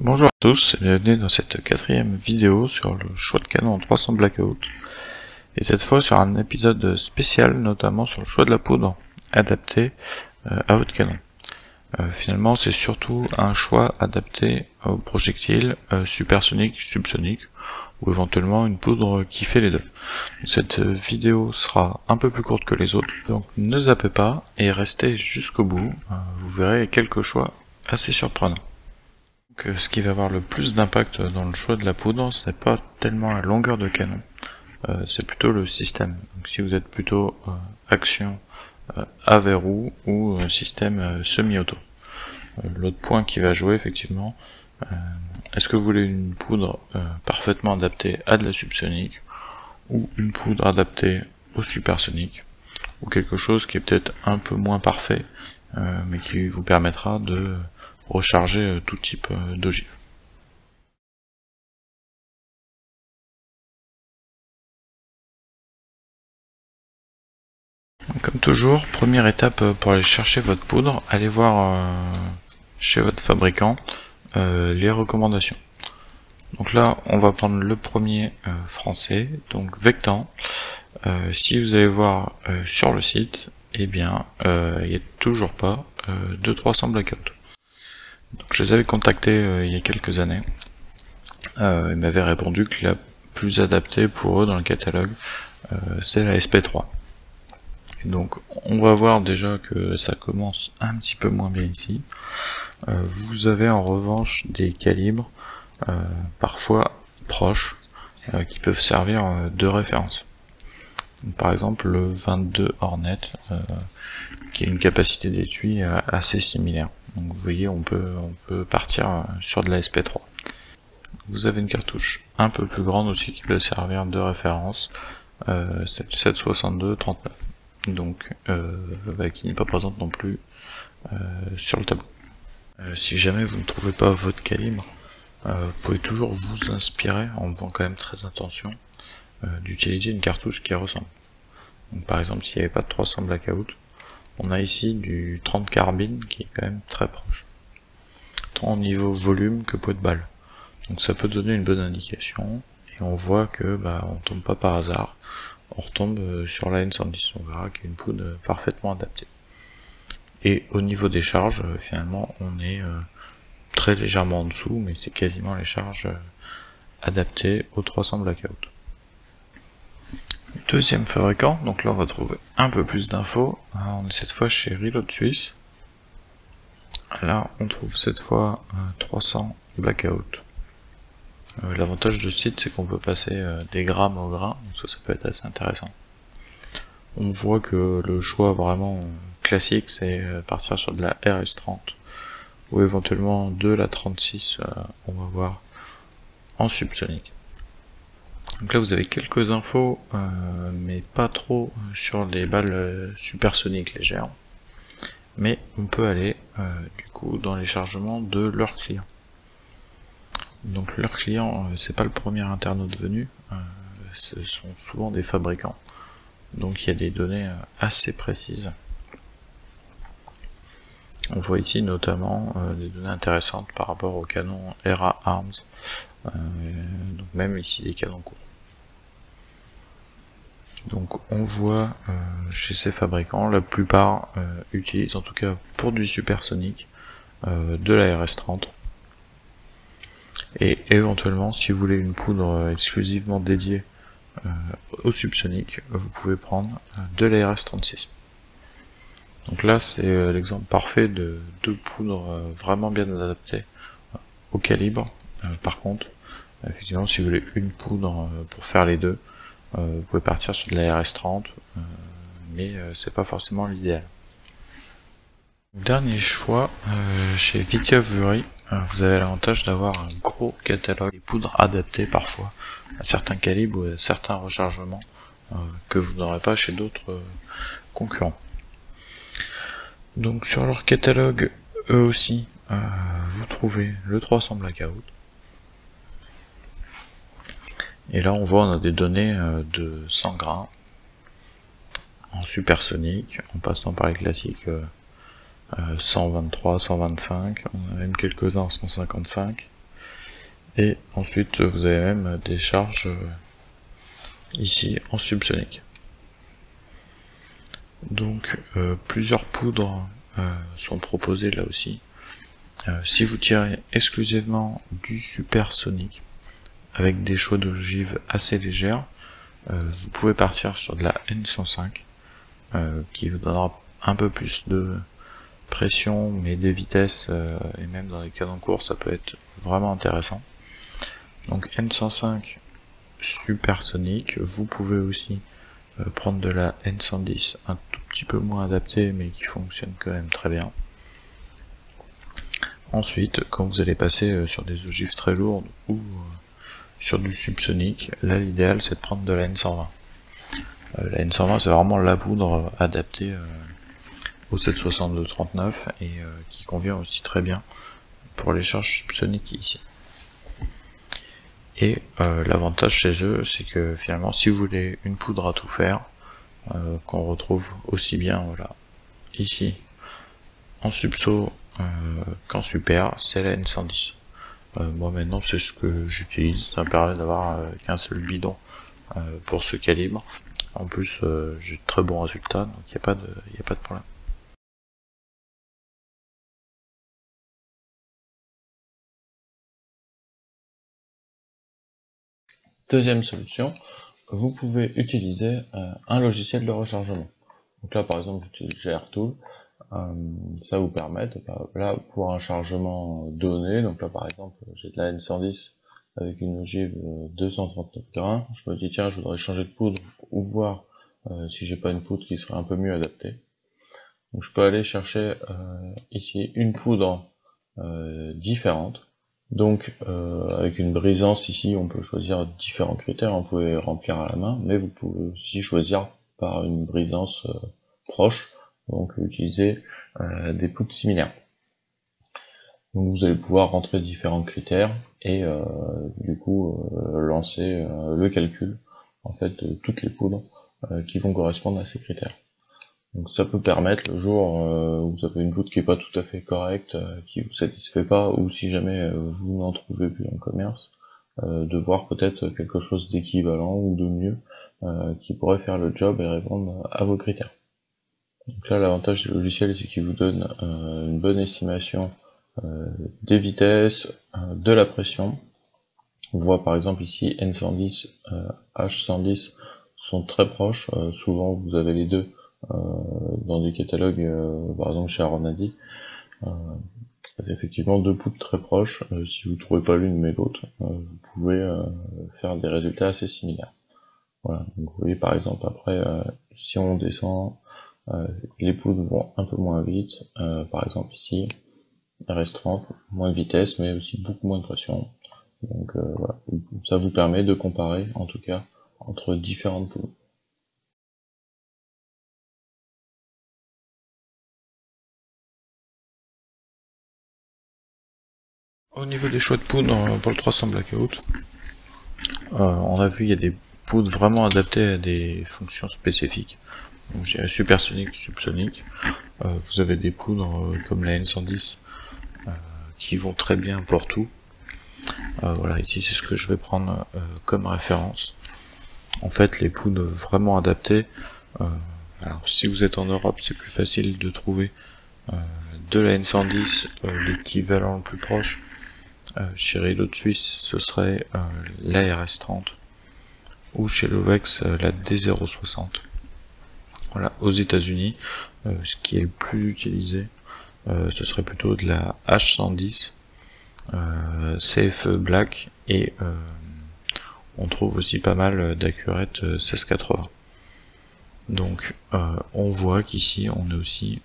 Bonjour à tous et bienvenue dans cette quatrième vidéo sur le choix de canon en 300 Blackout. Et cette fois sur un épisode spécial, notamment sur le choix de la poudre adaptée à votre canon. Finalement c'est surtout un choix adapté aux projectiles supersoniques, subsoniques, ou éventuellement une poudre qui fait les deux. Cette vidéo sera un peu plus courte que les autres, donc ne zappez pas et restez jusqu'au bout, vous verrez quelques choix assez surprenants. Donc, ce qui va avoir le plus d'impact dans le choix de la poudre, ce n'est pas tellement la longueur de canon, c'est plutôt le système. Donc si vous êtes plutôt action à verrou ou système semi-auto. L'autre point qui va jouer effectivement, est-ce que vous voulez une poudre parfaitement adaptée à de la subsonique, ou une poudre adaptée au supersonique, ou quelque chose qui est peut-être un peu moins parfait, mais qui vous permettra de recharger tout type d'ogive. Comme toujours, première étape pour aller chercher votre poudre, allez voir chez votre fabricant les recommandations. Donc là, on va prendre le premier français, donc Vectan. Si vous allez voir sur le site, eh bien, il n'y a toujours pas de 300 Blackout. Donc je les avais contactés il y a quelques années. Ils m'avaient répondu que la plus adaptée pour eux dans le catalogue, c'est la SP3. Et donc on va voir déjà que ça commence un petit peu moins bien ici. Vous avez en revanche des calibres parfois proches qui peuvent servir de référence. Donc, par exemple le 22 Hornet qui a une capacité d'étui assez similaire. Donc vous voyez, on peut partir sur de la SP3. Vous avez une cartouche un peu plus grande aussi qui peut servir de référence, c'est 7,62-39. Donc qui n'est pas présente non plus sur le tableau. Si jamais vous ne trouvez pas votre calibre, vous pouvez toujours vous inspirer, en faisant quand même très attention, d'utiliser une cartouche qui ressemble. Donc, par exemple, s'il n'y avait pas de 300 Blackout, on a ici du 30 carbine qui est quand même très proche, tant au niveau volume que poids de balle. Donc ça peut donner une bonne indication, et on voit que on tombe pas par hasard, on retombe sur la N110, on verra qu'il y a une poudre parfaitement adaptée. Et au niveau des charges, finalement on est très légèrement en dessous, mais c'est quasiment les charges adaptées aux 300 Blackout. Deuxième fabricant, donc là on va trouver un peu plus d'infos, on est cette fois chez Reload Suisse. Là on trouve cette fois 300 Blackout. L'avantage de ce site, c'est qu'on peut passer des grammes au grain, donc ça peut être assez intéressant. On voit que le choix vraiment classique, c'est partir sur de la RS30, ou éventuellement de la 36, on va voir en subsonique. Donc là vous avez quelques infos, mais pas trop sur les balles supersoniques légères. Mais on peut aller du coup dans les chargements de leurs clients. Donc leurs clients, c'est pas le premier internaute venu, ce sont souvent des fabricants. Donc il y a des données assez précises. On voit ici notamment des données intéressantes par rapport au canon ERA Arms, donc même ici des canons courts. Donc on voit chez ces fabricants, la plupart utilisent en tout cas pour du supersonique de la RS30. Et éventuellement, si vous voulez une poudre exclusivement dédiée au subsonique, vous pouvez prendre de la RS36. Donc là, c'est l'exemple parfait de deux poudres vraiment bien adaptées au calibre. Par contre, effectivement, si vous voulez une poudre pour faire les deux, vous pouvez partir sur de la RS30, mais c'est pas forcément l'idéal. Dernier choix, chez Vitya-Vury, vous avez l'avantage d'avoir un gros catalogue de poudres adaptées parfois à certains calibres ou à certains rechargements que vous n'aurez pas chez d'autres concurrents. Donc sur leur catalogue, eux aussi, vous trouvez le 300 Blackout. Et là on voit, on a des données de 100 grains en supersonique, en passant par les classiques 123, 125, on a même quelques-uns en 155, Et ensuite vous avez même des charges ici en subsonique. Donc plusieurs poudres sont proposées là aussi. Si vous tirez exclusivement du supersonique avec des chaudes d'ogive assez légères, vous pouvez partir sur de la N105 qui vous donnera un peu plus de pression, mais des vitesses, et même dans les canons courts ça peut être vraiment intéressant. Donc N105 supersonique. Vous pouvez aussi prendre de la N110 un tout petit peu moins adaptée mais qui fonctionne quand même très bien. Ensuite, quand vous allez passer sur des ogives très lourdes ou sur du subsonique, là l'idéal c'est de prendre de la N120. La N120 c'est vraiment la poudre adaptée au 762-39 et qui convient aussi très bien pour les charges subsoniques ici. Et l'avantage chez eux, c'est que finalement, si vous voulez une poudre à tout faire, qu'on retrouve aussi bien voilà, ici en subso qu'en super, c'est la N110. Moi maintenant, c'est ce que j'utilise, ça me permet d'avoir qu'un seul bidon pour ce calibre. En plus, j'ai de très bons résultats, donc il n'y a pas de problème. Deuxième solution, vous pouvez utiliser un logiciel de rechargement. Donc là par exemple j'utilise GRTool, ça vous permet, là pour un chargement donné, donc là par exemple j'ai de la N110 avec une ogive 239 grains, je me dis tiens je voudrais changer de poudre ou voir si j'ai pas une poudre qui serait un peu mieux adaptée. Donc je peux aller chercher ici une poudre différente. Donc avec une brisance ici on peut choisir différents critères, on peut remplir à la main, mais vous pouvez aussi choisir par une brisance proche, donc utiliser des poudres similaires. Donc vous allez pouvoir rentrer différents critères et du coup lancer le calcul en fait de toutes les poudres qui vont correspondre à ces critères. Donc ça peut permettre le jour où vous avez une poudre qui est pas tout à fait correcte, qui vous satisfait pas, ou si jamais vous n'en trouvez plus en commerce, de voir peut-être quelque chose d'équivalent ou de mieux qui pourrait faire le job et répondre à vos critères. Donc là l'avantage du logiciel c'est qu'il vous donne une bonne estimation des vitesses, de la pression. On voit par exemple ici N110, H110 sont très proches, souvent vous avez les deux dans des catalogues, par exemple chez Aronadi. C'est effectivement deux poudres très proches, si vous ne trouvez pas l'une mais l'autre, vous pouvez faire des résultats assez similaires. Voilà, donc vous voyez par exemple après, si on descend, les poudres vont un peu moins vite, par exemple ici, RS30, moins de vitesse mais aussi beaucoup moins de pression. Donc voilà, ça vous permet de comparer en tout cas entre différentes poudres. Au niveau des choix de poudre pour le 300 Blackout, on a vu il y a des poudres vraiment adaptées à des fonctions spécifiques. Donc j'ai supersonique, subsonique. Vous avez des poudres comme la N110 qui vont très bien pour tout. Voilà, ici c'est ce que je vais prendre comme référence. En fait, les poudres vraiment adaptées, alors si vous êtes en Europe, c'est plus facile de trouver de la N110, l'équivalent le plus proche. Chez Reload Suisse, ce serait la RS30, ou chez Lovex, la D060. Voilà, aux États-Unis, ce qui est le plus utilisé, ce serait plutôt de la H110, CFE Black, et on trouve aussi pas mal d'Accurate 1680. Donc on voit qu'ici on est aussi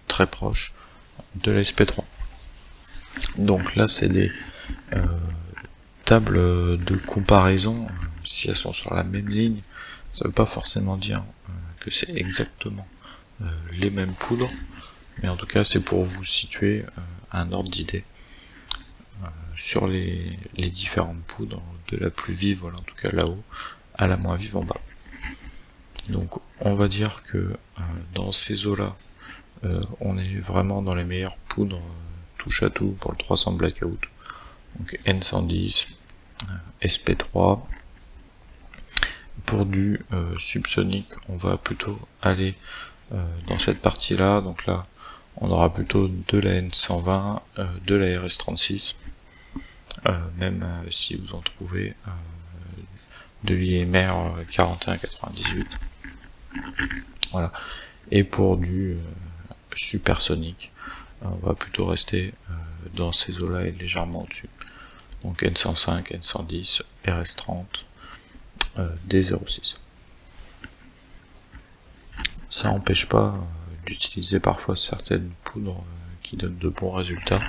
très proche de la SP3. Donc là c'est des tables de comparaison, si elles sont sur la même ligne, ça veut pas forcément dire que c'est exactement les mêmes poudres, mais en tout cas c'est pour vous situer un ordre d'idée sur les différentes poudres, de la plus vive, voilà, en tout cas là-haut, à la moins vive en bas. Donc on va dire que dans ces eaux-là, on est vraiment dans les meilleures poudres touche à tout pour le 300 Blackout. Donc N110, SP3. Pour du subsonique, on va plutôt aller dans cette partie là, donc là on aura plutôt de la N120, de la RS36, même si vous en trouvez de l'IMR 4198. Voilà. Et pour du supersonique, on va plutôt rester dans ces eaux-là et légèrement au-dessus. Donc N105, N110, RS30, D06. Ça n'empêche pas d'utiliser parfois certaines poudres qui donnent de bons résultats.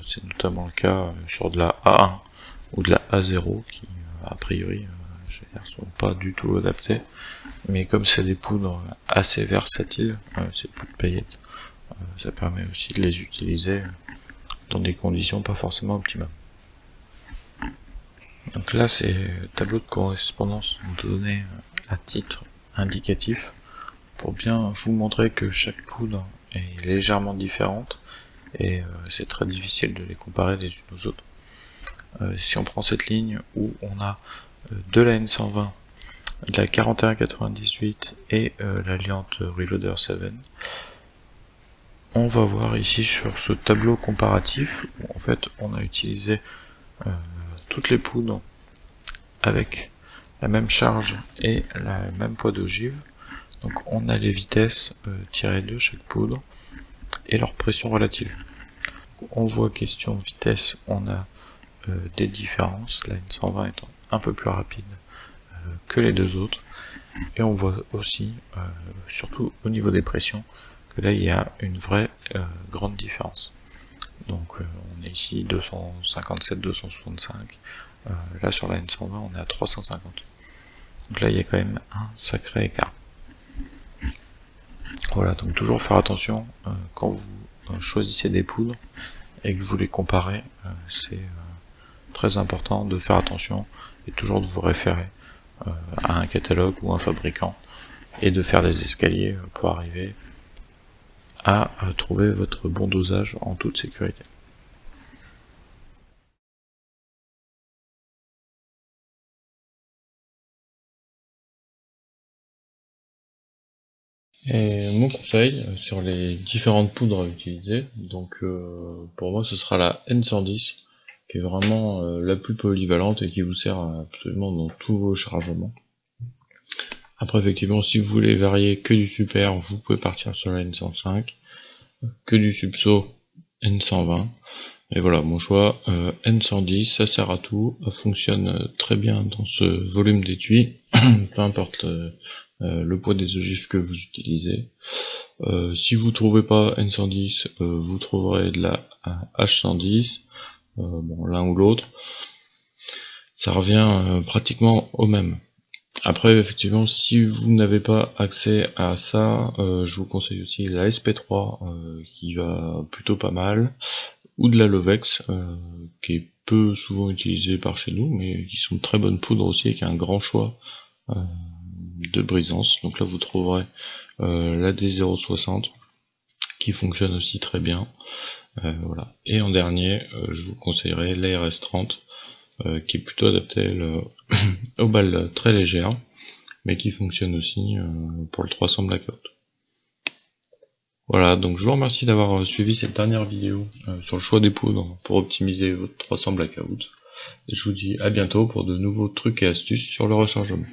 C'est notamment le cas sur de la A1 ou de la A0 qui a priori ne sont pas du tout adaptés, mais comme c'est des poudres assez versatiles, c'est plus de paillettes, ça permet aussi de les utiliser dans des conditions pas forcément optimales. Donc là c'est tableau de correspondance donné à titre indicatif pour bien vous montrer que chaque poudre est légèrement différente et c'est très difficile de les comparer les unes aux autres. Si on prend cette ligne où on a de la N120, de la 4198 et l'alliante Reloader 7, on va voir ici sur ce tableau comparatif où en fait on a utilisé toutes les poudres avec la même charge et le même poids d'ogive. Donc on a les vitesses tirées de chaque poudre et leur pression relative. Donc, on voit question vitesse, on a des différences, la N120 étant un peu plus rapide que les deux autres, et on voit aussi, surtout au niveau des pressions, que là il y a une vraie grande différence. Donc on est ici 257, 265, là sur la N120 on est à 350. Donc là il y a quand même un sacré écart. Voilà, donc toujours faire attention quand vous choisissez des poudres et que vous les comparez, c'est très important de faire attention et toujours de vous référer à un catalogue ou un fabricant et de faire des escaliers pour arriver à trouver votre bon dosage en toute sécurité. Et mon conseil sur les différentes poudres à utiliser, donc pour moi ce sera la N110, qui est vraiment la plus polyvalente et qui vous sert absolument dans tous vos chargements. Après effectivement si vous voulez varier que du super, vous pouvez partir sur la N105, que du subso N120, et voilà mon choix N110, ça sert à tout, ça fonctionne très bien dans ce volume d'étui, peu importe le poids des ogives que vous utilisez. Si vous trouvez pas N110, vous trouverez de la H110, bon, l'un ou l'autre, ça revient pratiquement au même. Après effectivement si vous n'avez pas accès à ça, je vous conseille aussi la SP3 qui va plutôt pas mal, ou de la Lovex qui est peu souvent utilisée par chez nous, mais qui sont de très bonnes poudres aussi et qui a un grand choix de brisance. Donc là vous trouverez la D060 qui fonctionne aussi très bien. Voilà. Et en dernier, je vous conseillerais la RS30 qui est plutôt adaptée aux balles très légères, mais qui fonctionne aussi pour le 300 Blackout. Voilà, donc je vous remercie d'avoir suivi cette dernière vidéo sur le choix des poudres pour optimiser votre 300 Blackout. Et je vous dis à bientôt pour de nouveaux trucs et astuces sur le rechargement.